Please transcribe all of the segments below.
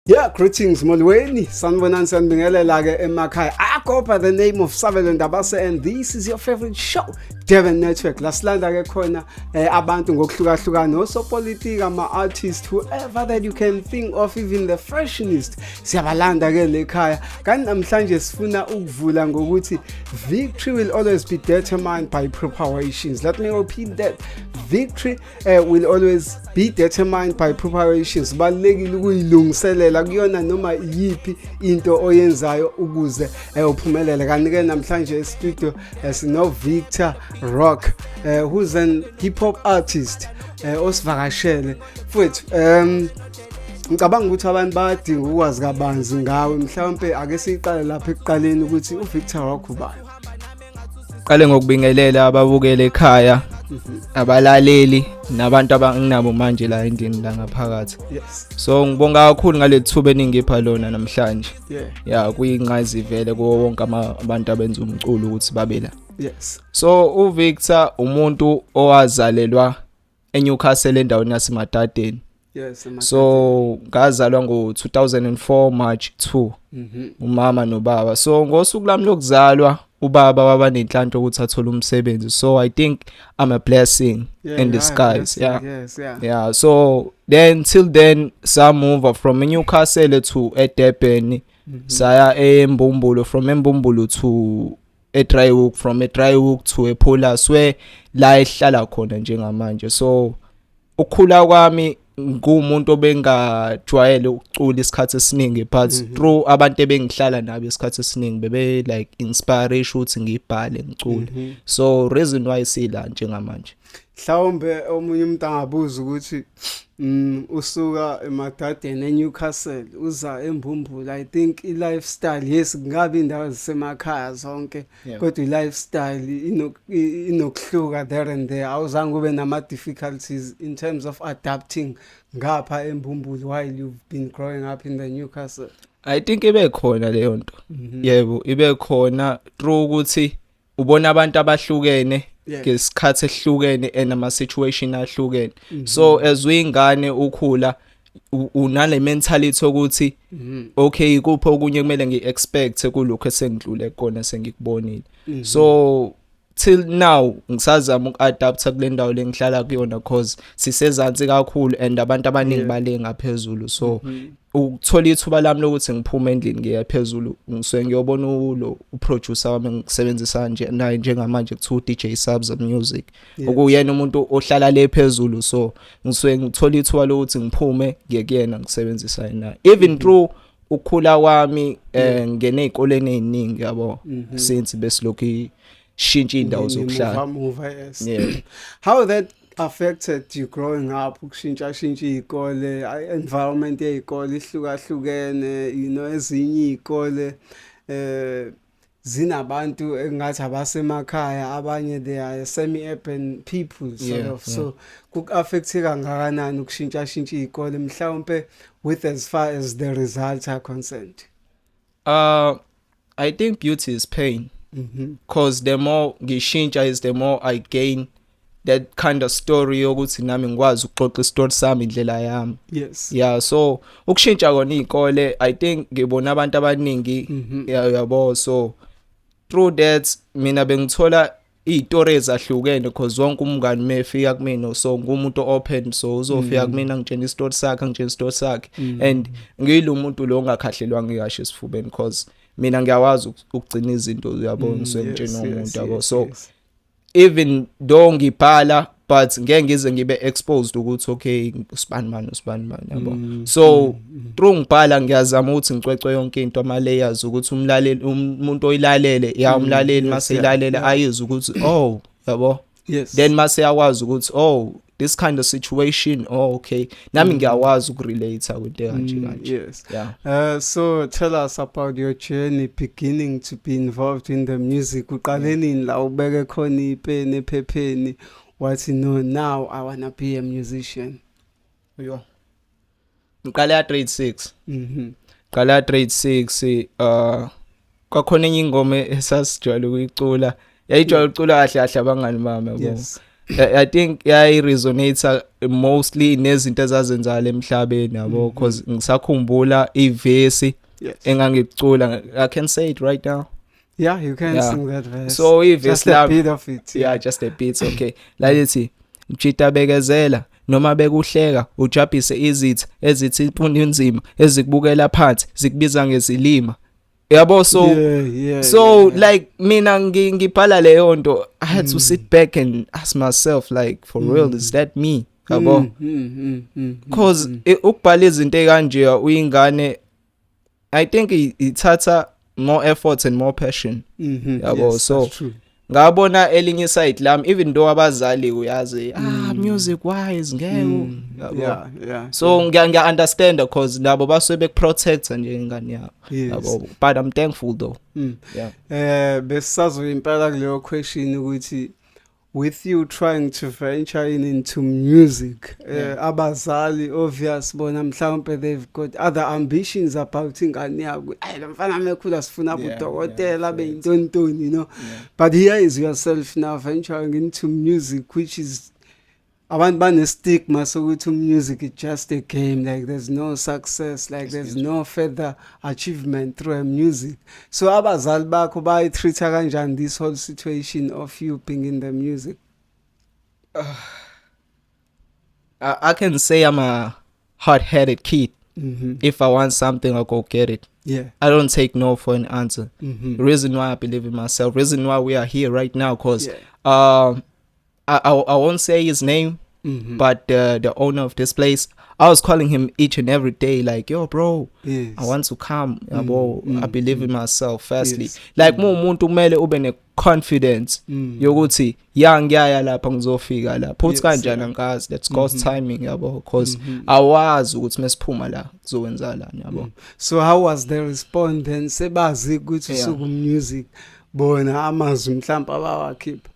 Yeah, greetings molweni. Sanibonani sanibingelela ke emakhaya. I go by the name of Savelo Ndabase and this is your favorite show, Devon Network. Lasilanda ke khona abantu ngokuhlukahlukana, osopolitika, ama-artist, whoever that you can think of, even the fashionist. Siyabalanda ke lekhaya. Kanti namhlanje sifuna ukuvula ngokuthi victory will always be determined by preparations. Let me repeat that. Victory will always be determined by preparations. Balekile ukuyilungiselela kuyona noma yipi into oyenzayo ukuze uphumelele. Kanti ke namhlanje e-studio sino Victor Rock, who's an hip hop artist, osivakashele futhi ngicabanga ukuthi abantu bayadinga ukwazi kabanzi ngawe. Mhlawumbe ake siqale lapha ekuqaleni ukuthi uVictor Rock ubani. Qale ngokubingelela ababukele ekhaya, abalaleli nabantu abanginabo manje la endini la ngaphakathi. Yes. So ngibonga kakhulu ngalethuba eningipha lona namhlanje. Yeah, kuyinqazi vele kuwo wonke abantu abenza umculo ukuthi babe la. Yes. So uVictor umuntu owazalelwa eNewcastle endaweni yaseMadadeni. Yes. So ngazalwa ngo-2004 March 2. Umama nobaba. So ngosuku lami lokuzalwa ubaba waba nenhlanhla ukuthi athole umsebenzi. So I think I'm a blessing in disguise. Yeah. So then till then some move from Newcastle to Durban. Saya eMbumbulo, from eMbumbulo to eDryhoek, from eDryhoek to ePolas where la ehlala khona njengamanje. So ukukhula kwami ngumuntu obengajwayele ukucula isikhathi esiningi, but through abantu ebengihlala nabo isikhathi esiningi bebe like inspiration ukuthi ngibhale ngicule. So reason why sila njengamanje. Mhlawumbe omunye umuntu angabuza ukuthi usuka eMadadeni eNewcastle uza eMbumbulo. I think i-lifestyle yes kungabe indawo zasemakhaya zonke, kodwa i-lifestyle inokuhluka there and there. Awuzange ube nama difficulties in terms of adapting ngapha eMbumbulo while you've been growing up in the Newcastle? I think ibe khona leyo nto. Yebo, ibe khona through ukuthi ubona abantu abahlukene ngesikhathi esihlukene enama situation ahlukene. So as uyingane ukhula unale mentality ukuthi okay kupho okunye kumele ngiexpect kulokho esengidlule kona sengikubonile. So till now ngisazama ukuadapta kule ndawo lengihlala kuyona cause sisezansi kakhulu and abantu abaningi bale ngaphezulu. So ukuthola ithuba lami lokuthi ngiphume endlini ngiya phezulu ngisuke ngiyobona lo uproducer wami ngisebenzisa nje naye njengamanje kuthiwa DJ Subs Music, okuyena umuntu ohlala le phezulu. So ngisuke ngithola ithuba lokuthi ngiphume ngiye kuyena ngisebenzisa naye even through ukukhula kwami ngene ezikoleni eziningi yabo since besilokhu shintsha indawo zokuhlala. How that affected you growing up, ukushintsha izikole, environment yezikole ihlukahlukene, you know, ezinye izikole zinabantu engathi abasemakhaya, abanye they are semi-urban people sort of. So ku-affecte kangakanani ukushintsha izikole mhlawumbe with as far as the results are concerned? I think beauty is pain. Cause the more ngishintsha is the more I gain that kind of story yokuthi nami ngikwazi ukuxoxa istory sami indlela yami. Yes. Yeah, so ukushintsha kona izikole I think ngibona abantu abaningi yabo. So through that mina bengithola izitori ezahlukene cause wonke umngani mefika kumina so ngumuntu open, so uzofika kumina ngitshela istory sakhe and ngiyilo umuntu lo ongakhahlelwa ngiyasho esifubeni cause mina ngiyawazi ukugcina izinto yabo ngitshela umuntu yabo. So even though ngibhala but ngeke ngize ngibe exposed ukuthi okay usibani man yabo. So through ngibhala ngiyazama ukuthi ngicwecwe yonke into ama layers ukuthi umlaleli umuntu oyilalele umlaleli mase ilalela ayizwe ukuthi oh yabo. Then mase yakwazi ukuthi oh this kind of situation, okay nami ngiyawazi ukurelate with kanje. Yes. So tell us about your journey beginning to be involved in the music. Uqaleni la ubeke khona ipeni ephepheni wathi no now I want to be a musician? Ngiqala grade 6. Qala grade 6 kwakhona enye ingoma esasijwayele ukuyicula. Yayijwayele ukucula kahle abangani bami yabo. I think I resonate mostly nezinto ezazenzala emhlabeni yabo because ngisakhumbula ivesi engangicula. I can say it right now. Yeah, you can sing that verse. So ivesi just a bit of it. Yeah, just a bit. Okay. Lalithi mchita bekezela noma bekuhleka ujabhise izitha ezithi imfundo inzima ezikubukela phansi zikubiza ngezilima. Yabo so like mina ngibhala leyo nto I had to sit back and ask myself like for real is that me yabo because ukubhala izinto ekanje uyingane I think ithatha more effort and more passion yabo so ngabona elinye side lami even though abazali uyazi music wise ngeke yeah so ngiya understand because nabo basuke bekuprotect nje ingane yabo yabo but I'm thankful though besazo impela kuleyo question ukuthi with you trying to venture into music abazali obvious bona mhlawumbe they've got other ambitions about ingane yabo lamfana mekhula sifuna ubudokotela beyintontoni you know but here is yourself now venturing into music which is abantu bane stigma sokuthi music is just a game like there's no success like there's no further achievement through music so abazali bakho bayitreata kanjani this whole situation of you being in the music I can say I'm a hard-headed kid. If I want something I'll go get it. I don't take no for an answer. The reason why I believe in myself, reason why we are here right now cause I won't say his name, but the owner of this place, I was calling him each and every day, like, yo, bro, I want to come. I believe in myself, firstly. Like, umuntu kumele ube ne-confidence yokuthi ngiyaya lapha ngizofika la. Phuthi kanjani angazi, that's God's timing, yabo, because awazi ukuthi mesiphuma la kuzokwenzalani, yabo. So how was the response then? Sebazi ukuthi usuku music bona amazwi mhlawumbe abawakhipha.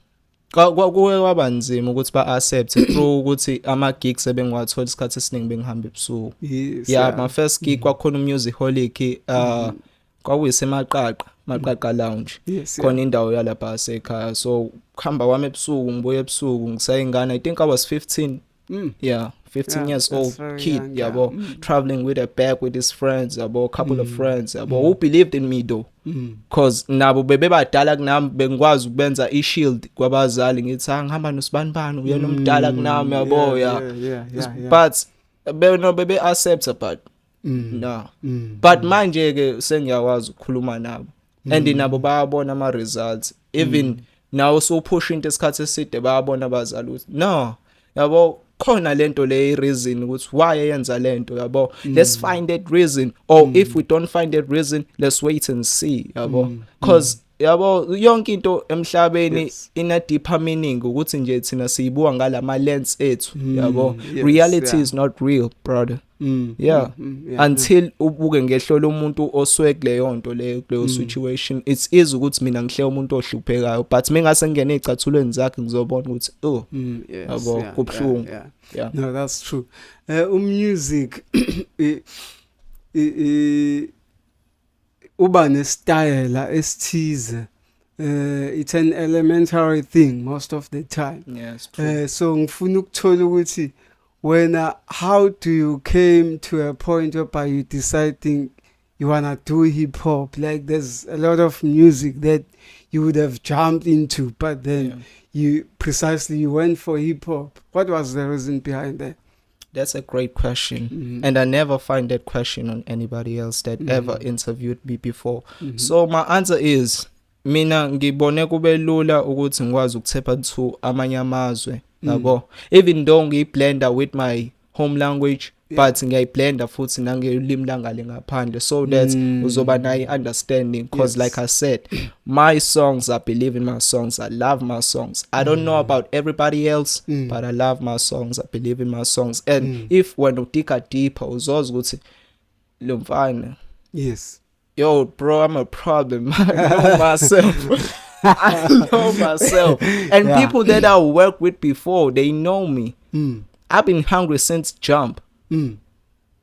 Kwaba nzima ukuthi ba-accept through ukuthi ama-gigs ebengiwathola isikhathi esiningi bengihamba ebusuku. My first gig kwakhona uMusicaholic kwakuyisemaqaqa lounge. Khona indawo yalapha esekhaya. So kuhamba wami ebusuku ngibuye ebusuku ngisayingana I think I was 15. 15 years old kid, yabo, traveling with a bag with his friends, yabo, couple of friends, yabo, who believed in me though. Cause nabo bebebadala kunami bengikwazi ukubenza i-shield kwabazali ngithi ngihamba noSibanibani uyena omdala kunami yabo but bebe accept but no but manje ke sengiyakwazi ukukhuluma nabo and nabo bayabona ama results even now so push into isikhathi eside bayabona abazali ukuthi no yabo khona lento le reason ukuthi why yenza lento yabo let's find that reason or if we don't find that reason let's wait and see yabo cause yabo yonke into emhlabeni ina deeper meaning ukuthi nje thina siyibuka ngalama lens ethu yabo reality is not real brother until ubuke ngehlo lomuntu oswekule yonto leyo situation it's easy ukuthi mina ngihle umuntu ohluphekayo but mengase ngene ezicathulweni zakhe ngizobona ukuthi yabo kubhlungu no that's true music uba ne-style esithize it's an elementary thing most of the time it's true so ngifuna ukuthola ukuthi how do you came to a point where you deciding you wanna do hip hop like there's a lot of music that you would have jumped into but then you went for hip hop. What was the reason behind that? That's a great question. And I never find that question on anybody else that ever interviewed me before. So my answer is mina ngibone kube lula ukuthi ngikwazi ukuthepha to amanye amazwe yabo even though ngiyiblenda with my home language but ngiyayiblenda futhi nangelimi langale ngaphandle so that uzoba nayo understanding because like I said my songs I believe in my songs I love my songs I don't know about everybody else but I love my songs I believe in my songs and if when you dig deeper uzoza ukuthi lo mfana yo bro I'm a problem I know myself I know myself and people that I worked with before they know me I've been hungry since jump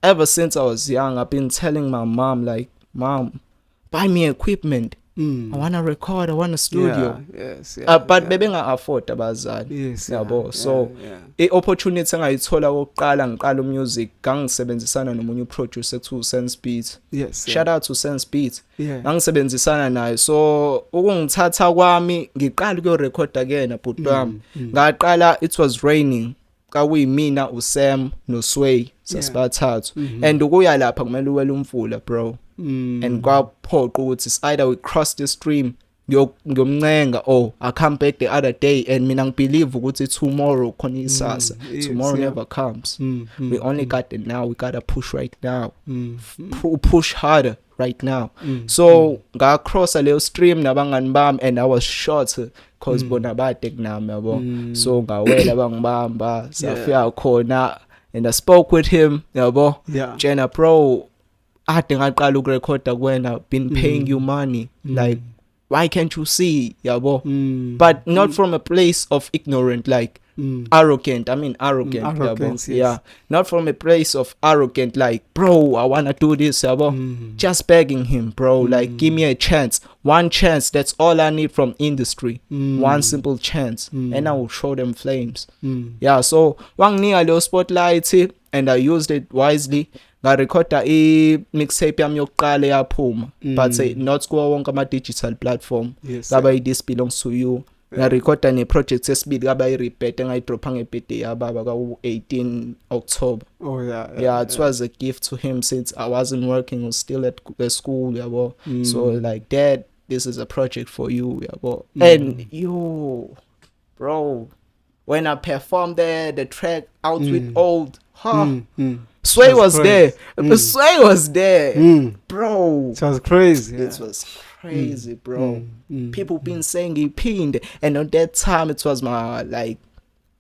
ever since I was young I've been telling my mom like mom buy me equipment I want to record, I want a studio. Yes, But bebenga-afford abazali. Yes, Yabo. So i-opportunity engayithola kokuqala ngiqala umusic ngangisebenzisana nomunye uproducer ekuthiwa uSense Beat. Yes. Shout out to Sense Beat. Yeah. Ngangisebenzisana naye. So ukungithatha kwami ngiqala ukuyorecorda kena bhuti wami. Ngaqala it was raining. Kawuyimina uSam noSway sasibathathu. And ukuya lapha kumele uwele umfula bro. And kwaphoqa ukuthi it's either we cross the stream ngiyomncenga or I come back the other day and mina ngibelieve ukuthi tomorrow khona isasa. Tomorrow never comes. We only got the now, we gotta push right now. Push harder right now. So ngacrossa leyo stream nabangani bami and I was short cause bona bade kunami yabo. So ngawela bangibamba safika khona and I spoke with him yabo. Jena bro, ade ngaqala ukurecorda kuwena, been paying you money, like why can't you see yabo? But not from a place of ignorant, like arrogant. I mean arrogant yabo. Yes. Yeah, not from a place of arrogant, like bro I wanna do this yabo. Just begging him, bro, like give me a chance, one chance, that's all I need from industry. One simple chance and I will show them flames. Yeah, so wanginika leyo spotlight and I used it wisely. Ngarecorda i-mixtape yami yokuqala yaphuma, but not kuwo wonke ama-digital platform. Kaba i-This Belongs to You. Ngarecorda ne-project esibili kaba i-Rebirth engayidropha nge-birthday yababa ka-18 October. Yeah, it was a gift to him since I wasn't working, I was still at school yabo. So like, Dad, this is a project for you yabo. And yo bro, when I performed there, the track Out with Old, Sway was there. Sway was there, bro. It was crazy. It was crazy, bro. People been saying he pinned, and on that time it was my like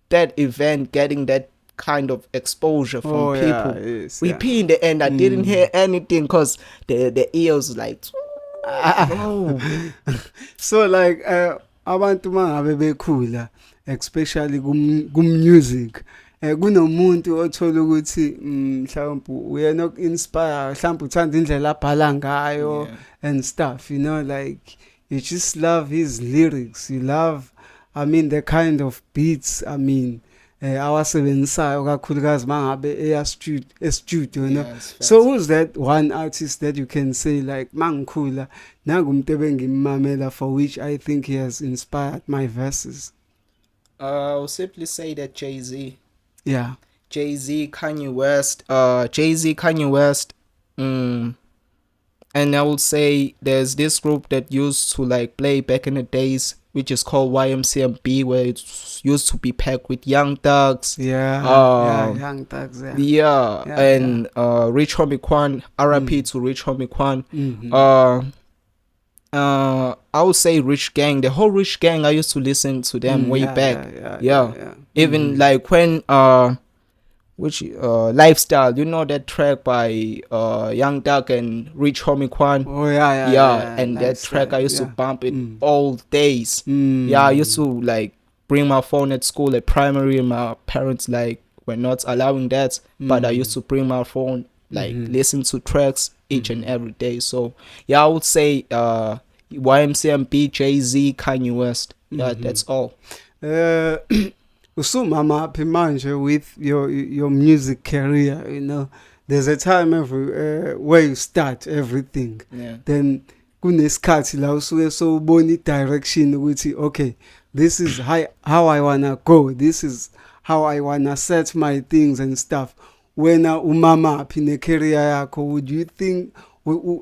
that event getting that kind of exposure from people. We pinned and I didn't hear anything because the ears like. Bro. So like abantu mangabe bekhula, especially kum music. Kunomuntu othola ukuthi mhlawumbe uyena inspire, mhlawumbe uthanda indlela abhala ngayo and stuff, you know, like you just love his lyrics, you love, I mean, the kind of beats, I mean, awasebenzisayo kakhulukazi mangabe studio, you know. So who's that one artist that you can say like mangikhula nangumuntu ebengimamela for which I think he has inspired my verses? I'll simply say that Jay-Z. Yeah. Jay-Z, Kanye West, and I would say there's this group that used to like play back in the days, which is called YMCMB, where it used to be packed with Young Thugs. Young Thugs. And Rich Homie Quan, RIP to Rich Homie Quan. I would say Rich Gang, the whole Rich Gang. I used to listen to them way back. Even like when Lifestyle, you know that track by Young Thug and Rich Homie Quan. And that track I used to bump it all days. I used to like bring my phone at school at primary, and my parents like were not allowing that, but I used to bring my phone, like listen to tracks each and every day. So I would say YMCMB, Jay-Z, Kanye West. That's all. Usumama happy manje with your music career, you know. There's a time where you start everything. Then kunesikhathi la usuke so ubona direction ukuthi okay, this is how I wanna go. This is how I wanna set my things and stuff. Wena umama happy ne career yakho, would you think,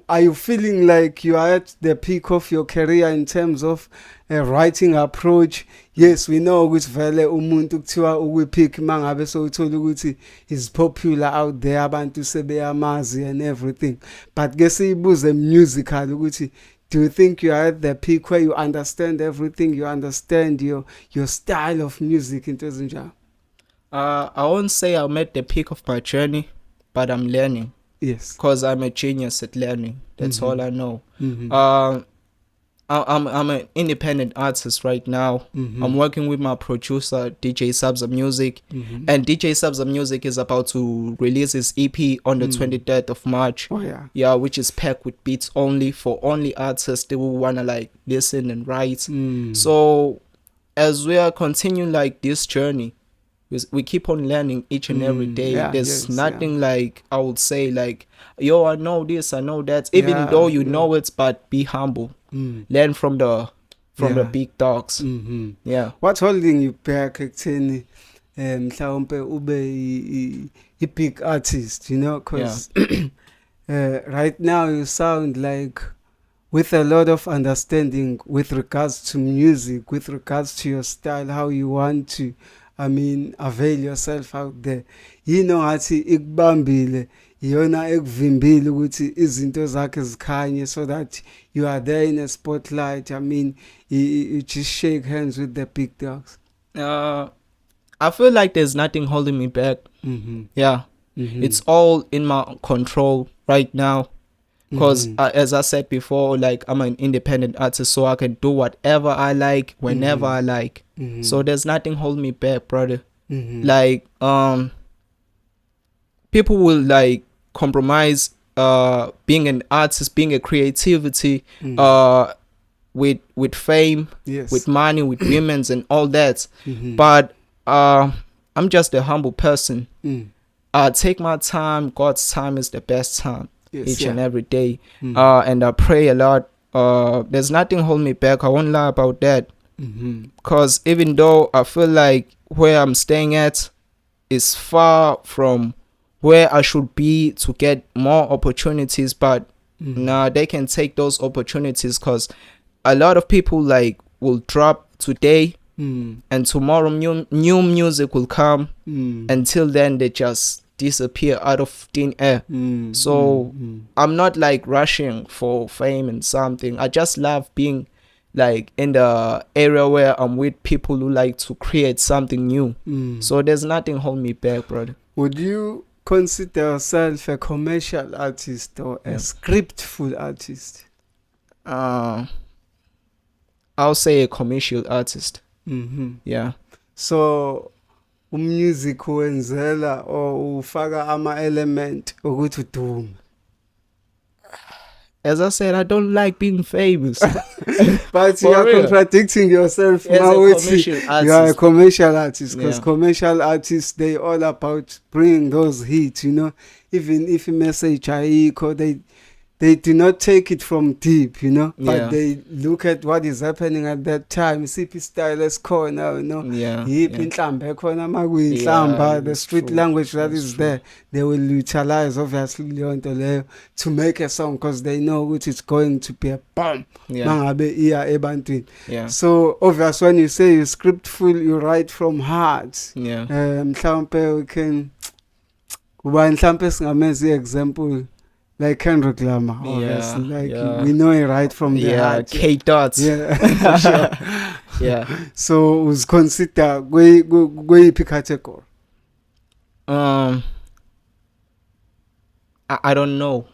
are you feeling like you are at the peak of your career in terms of a writing approach? Yes, we know ukuthi vele umuntu kuthiwa ukwipeak mangabe so uthola ukuthi is popular out there, abantu sebeyamazi and everything. But ke siyibuze musical ukuthi, do you think you are at the peak where you understand everything, you understand your style of music into ezinjalo? I won't say I'm at the peak of my journey, but I'm learning. Yes. Because I'm a genius at learning. That's all I know. I'm an independent artist right now. I'm working with my producer DJ Subs Music, and DJ Subs Music is about to release his EP on the 23rd of March. Oh yeah. Yeah, which is packed with beats only for only artists who wanna like listen and write. So as we are continuing like this journey, we keep on learning each and every day. Yeah, There's yes, nothing like I would say like, yo, I know this, I know that. Even though you know it, but be humble. Learn from the big dogs. Yeah. What's holding you back ekutheni mhlawumbe ube a big artist, you know, cuz right now you sound like with a lot of understanding with regards to music, with regards to your style, how you want to, I mean, avail yourself out there. You know, athi ikubambile iyona ekuvimbile ukuthi izinto zakhe zikhanye so that you are there in a spotlight. I mean, you just shake hands with the big dogs. I feel like there's nothing holding me back. Yeah. It's all in my control right now. Because as I said before, like I'm an independent artist, so I can do whatever I like, whenever I like. So there's nothing holding me back, brother. Like people will like compromise being an artist, being a creativity, with fame, Yes. with money, with women's and all that. But I'm just a humble person. I take my time. God's time is the best time. Yes, Each yeah. and every day. And I pray a lot. There's nothing holding me back. I won't lie about that. Because even though I feel like where I'm staying at is far from where I should be to get more opportunities, but nah, they can take those opportunities because a lot of people like will drop today and tomorrow new music will come. Until then they just disappear out of thin air. So I'm not like rushing for fame and something. I just love being like in the area where I'm with people who like to create something new. So there's nothing holding me back, brother. Would you consider yourself a commercial artist or a scriptful artist? I'll say a commercial artist. Yeah. So music wenzela or ufaka ama element ukuthi udume. As I said, I don't like being famous. But you For are real. contradicting yourself As now. a With commercial you are a artist. commercial artist because Yeah. commercial artists they all about bringing those hits, you know. Even if a message ayikho, they do not take it from deep, you know, but Yeah. they look at what is happening at that time. Siphi style esikhona, you know. Yeah, Yiphi yeah. inhlamba ekhona makuyinhlamba, Yeah, the it's street true. language that That's is true. there, they will utilize obviously leyo nto leyo to make a song because they know which it's going to be a bomb Yeah. mangabe iya ebantwini. Yeah. So obvious when you say you're scriptful, you write from heart. Yeah. Mhlawumbe we can kuba mhlawumbe singamenza example like Kendrick Lamar, obviously. Like yeah. we know it right from the Yeah, heart. K dots. Yeah. For sure. Yeah. So was consider kuyiphi category? I don't know.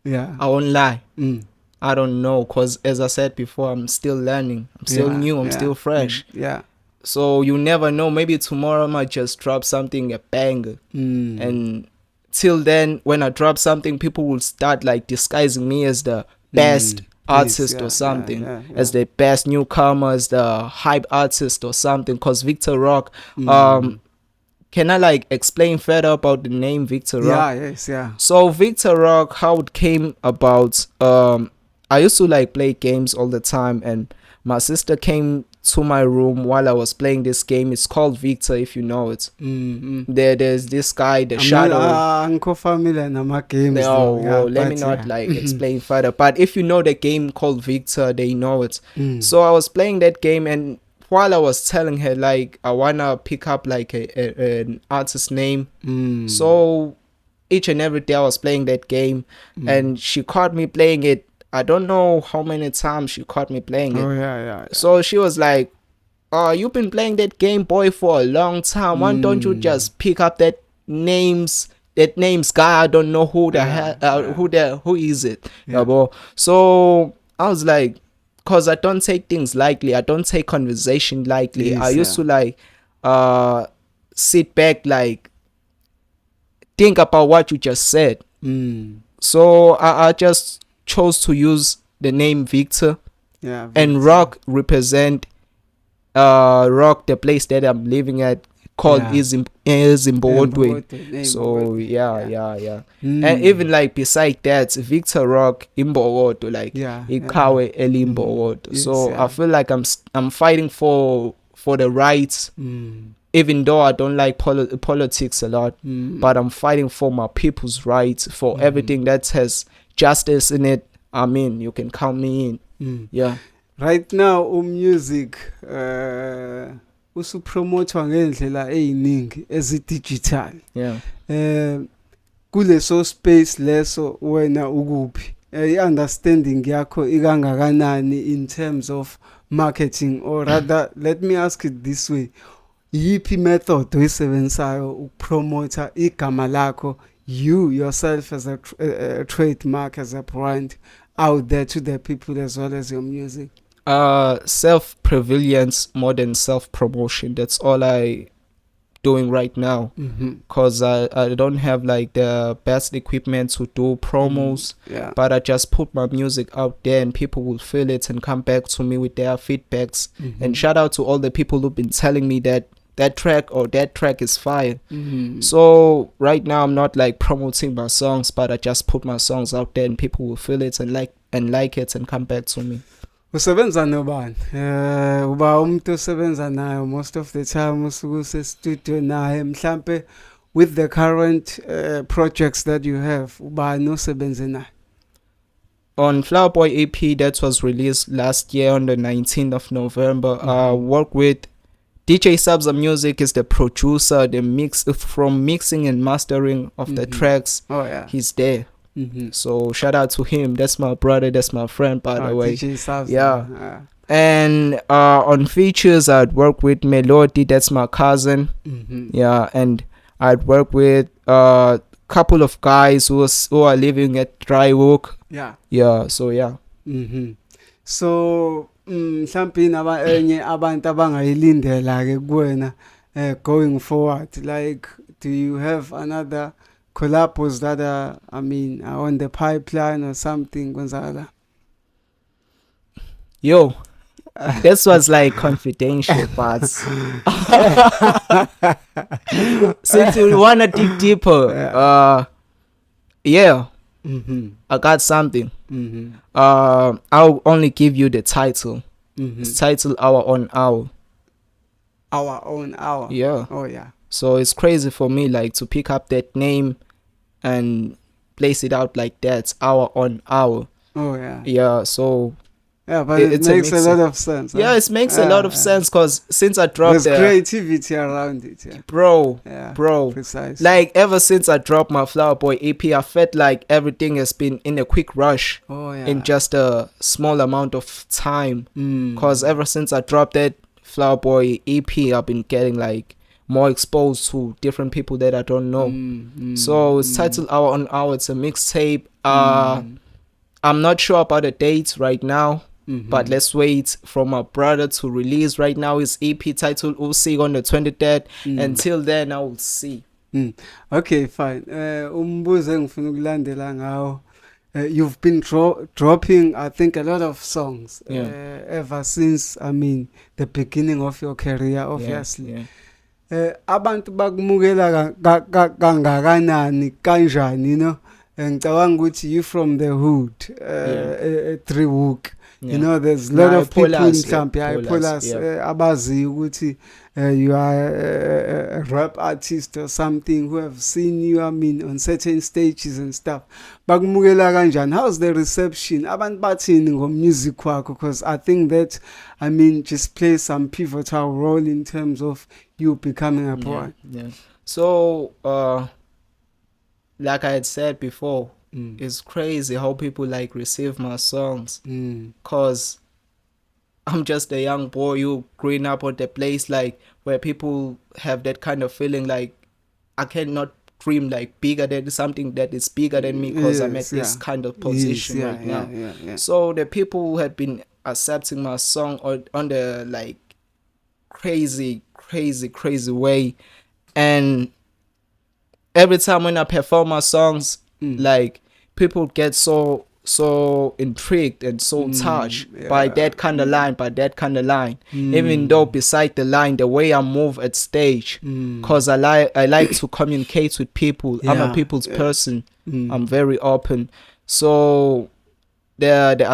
Yeah. I won't lie. Mm. I don't know because as I said before, I'm still learning. I'm still Yeah, new. I'm yeah. still fresh. Yeah. So you never know. Maybe tomorrow I might just drop something, a banger. And till then, when I drop something, people will start like disguising me as the best artist yeah, or something, yeah. as the best newcomer, as the hype artist or something. Because Victor Rock, can I like explain further about the name Victor Rock? Yeah, yes, yeah. So Victor Rock, how it came about, I used to like play games all the time, and my sister came to my room while I was playing this game. It's called Victor, if you know it. There's this guy, the Shadow. Anko familiar nama games. Let me not like explain further. But if you know the game called Victor, they know it. So I was playing that game, and while I was telling her like I wanna pick up like an artist name, so each and every day I was playing that game, and she caught me playing it. I don't know how many times she caught me playing it. Oh yeah. So she was like, "Oh, you've been playing that game, boy, for a long time. Why don't you just pick up that names guy? I don't know who the hell, who is it?" Yeah. So I was like, cause I don't take things lightly. I don't take conversation lightly. Yes, I used to like sit back, like think about what you just said. So I just chose to use the name Victor, Yeah. and Rock represent Rock, the place that I'm living at, called Yeah. Izimbodwe. Imbokotwe, So yeah. yeah. And even like beside that, Victor Rock Imbokodo, like Ikawe Elimbokodo. So I feel like I'm fighting for the rights, even though I don't like politics a lot, but I'm fighting for my people's rights, for everything that has justice in it. I mean, you can count me in. Yeah. Right now music usupromotwa ngendlela eziningi ezidigital. Yeah. Kuleso space leso wena ukuphi? I-understanding yakho ikangakanani in terms of marketing, or rather let me ask it this way, yiphi method oyisebenzisayo ukupromota igama lakho, you yourself as a trademark, as a brand out there to the people as well as your music? Self-prevalence more than self-promotion. That's all I doing right now, because I don't have like the best equipment to do promos, but I just put my music out there and people will feel it and come back to me with their feedbacks. And shout out to all the people who've been telling me that track or that track is fire. So right now I'm not like promoting my songs, but I just put my songs out there and people will feel it and like it and come back to me. Usebenza nobani? Uba umuntu osebenza nayo most of the time usuku se studio naye, mhlambe with the current projects that you have, uba no sebenze naye? On Flower Boy EP that was released last year on the 19th of November, I work with DJ Sabza Music, is the producer, the mixing and mastering of the tracks. Oh yeah, he's there. So shout out to him. That's my brother, that's my friend, by the way. DJ Sabza. Yeah. And on features I'd work with Melody, that's my cousin. Yeah, and I'd work with couple of guys who are living at Drywook. Yeah, so yeah. So mhlawumbe enye abantu abangayilindela ke kuwena going forward, like do you have another collabs that are on the pipeline or something kwenzakala? Yo, this was like confidential parts. Since you wanna dig deeper, yeah. I got something. I'll only give you the title. It's titled Our Own Hour. Our Own Hour. Yeah. Oh yeah. So it's crazy for me like to pick up that name and place it out like that. Our Own Hour. Oh yeah. Yeah. So yeah, but it makes a lot of sense. Yeah, it makes a lot of sense because since I dropped there's creativity around it. Yeah. Bro. Precisely. Like ever since I dropped my Flower Boy EP, I felt like everything has been in a quick rush. Oh yeah. In just a small amount of time. Because ever since I dropped that Flower Boy EP, I've been getting like more exposed to different people that I don't know. So it's titled Our Own Hour. It's a mixtape. I'm not sure about the dates right now. But let's wait for my brother to release. Right now his EP titled Usik on the 23rd. Until then I will see. Okay, fine. Umbuzo engifuna ukulandela ngawo. You've been dropping, I think, a lot of songs ever since, the beginning of your career, obviously. Abantu bakumukela kangakanani kanjani, you know? Ngicabanga ukuthi you from the hood, Drywook. You know, there's a lot of people in mhlawumbe abazi ukuthi you are a rap artist or something who have seen you on certain stages and stuff. Bakumukela kanjani? How's the reception? Abantu bathini ngomusic wakho? Because I think that just plays some pivotal role in terms of you becoming a brand. So like I had said before, it's crazy how people like receive my songs, cause I'm just a young boy who growing up on the place like where people have that kind of feeling like I cannot dream like bigger than something that is bigger than me, because I'm at this kind of position right now. So the people who had been accepting my song on the like crazy way. And every time when I perform my songs, like people get so intrigued and so touched by that kind of line, even though beside the line, the way I move at stage, cause I like to communicate with people. I'm a people's person. I'm very open. So the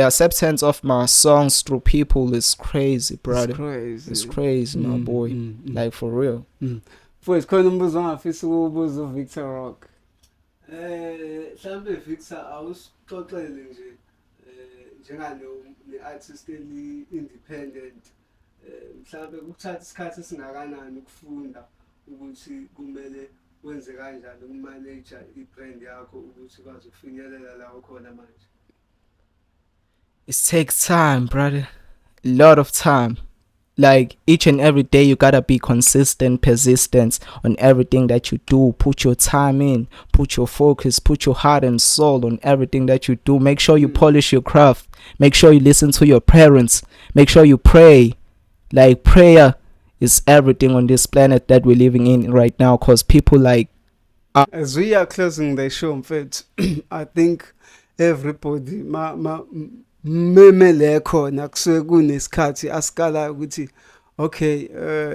acceptance of my songs through people is crazy, brother. It's crazy, my boy. Like for real. Mfowethu khona umbuzo ongafisa ukubuza uVictor Rock. Mhlambe Victor awusixoxele nje njengalo artist independent. Mhlambe kuthatha isikhathi esingakanani ukufunda ukuthi kumele wenze kanjani ukumanage ibrand yakho ukuthi kwazi ukufinyelela la ukhona manje. It takes time, brother. A lot of time. Like each and every day, you gotta be consistent, persistent on everything that you do. Put your time in, put your focus, put your heart and soul on everything that you do. Make sure you polish your craft. Make sure you listen to your parents. Make sure you pray. Like prayer is everything on this planet that we're living in right now. Cause people like. As we are closing the show, mfethu, I think everybody memele khona kusuke kunesikhathi asikala ukuthi okay,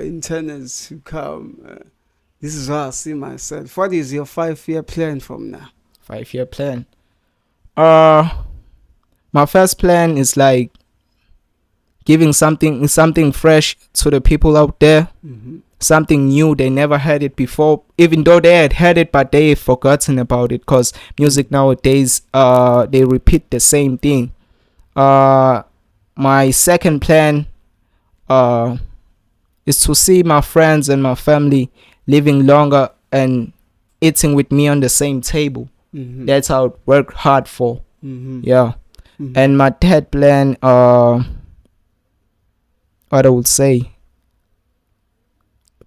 interns to come, this is how I see myself. What is your 5-year plan from now? 5-year plan. My first plan is like giving something fresh to the people out there. Something new, they never heard it before, even though they had heard it, but they had forgotten about it, because music nowadays they repeat the same thing. My second plan is to see my friends and my family living longer and eating with me on the same table. That's how I work hard for. Yeah. And my third plan, what I would say,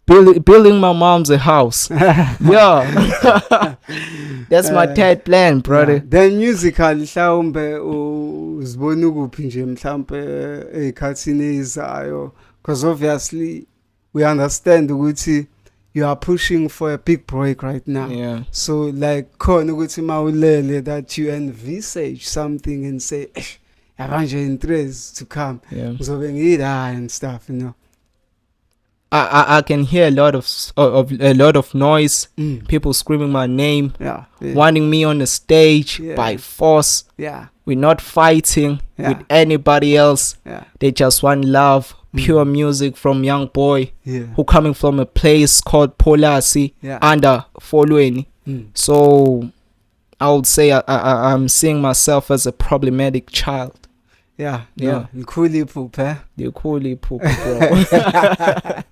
building my mom's a house. Yeah. That's my third plan, brother. Yeah. Then musical mhlawumbe uzibona ukuphi nje mhlawumbe ekhathini ezayo, because obviously we understand ukuthi you are pushing for a big break right now. Yeah. So like khona ukuthi mawulele that you envisage something and say yabanje interest to come. Yeah. Ngizobe ngida and stuff, you know. I can hear a lot of noise, people screaming my name, wanting me on the stage by force. Yeah. We're not fighting with anybody else. They just want love, pure music from young boy who coming from a place called Polasi under Folweni. So I would say I'm seeing myself as a problematic child. Yeah. Likhulu iphupho, likhulu iphupho, bro.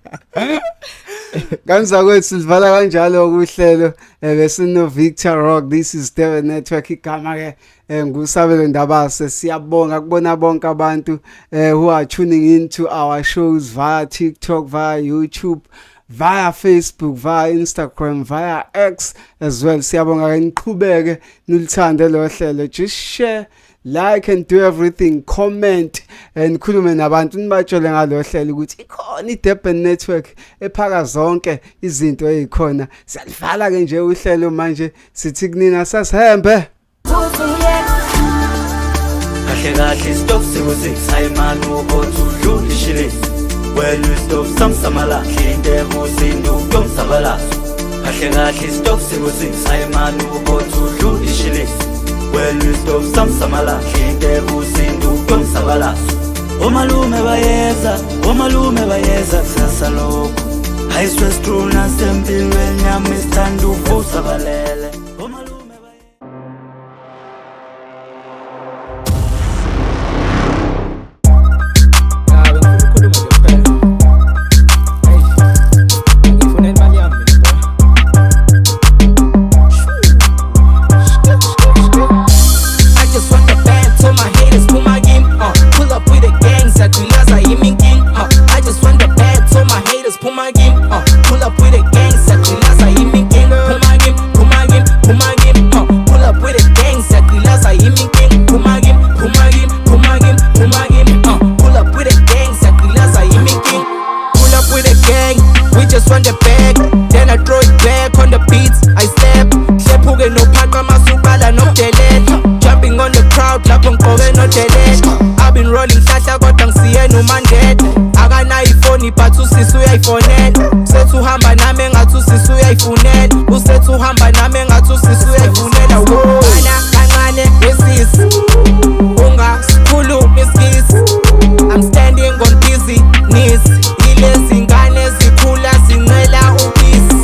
Kanza kwethu sivala kanjalo kuhlelo bese no Victor Rock. This is Devon Network. Igama ke ngusabelo Ndabase. Siyabonga kubona bonke abantu who are tuning into our shows via TikTok, via YouTube, via Facebook, via Instagram, via X as well. Siyabonga niqhubeke nilithande lo hlelo. Just share, like and do everything, comment and khulume nabantu nibatshele ngalo hlelo ukuthi ikhona iDurban Network ephaka zonke izinto ezikhona. Siyalivala ke nje uhlelo manje sithi kunina sasihembe kahle stop siku6 ayimani ukudlulishile wena stop samsamala into usindu yomsabalazo kahle stop siku6 ayimani ukudlulishile wena stop samsamala into usindu yomsabalazo omalume bayeza kusasa lokho I stress true nasempilweni yami sithanda ukusabalele. Pull up with a gang, such as I even king. Pull my game, uyayifunela usethi uhamba nami engathi usisi uyayifunela wona kancane wesisi ungasikhulumi isikisi I'm standing on business yilezi ngane zikhula zincela ubisi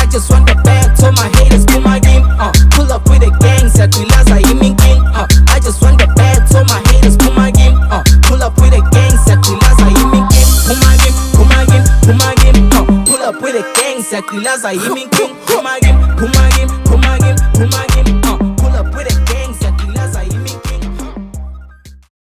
I just want the bag to my haters pull my game pull up with the gang siyagqilaza yimi king I just want the bag to my haters pull my game pull up with the gang siyagqilaza yimi king pull my game pull up with the gang siyagqilaza yimi king pull my game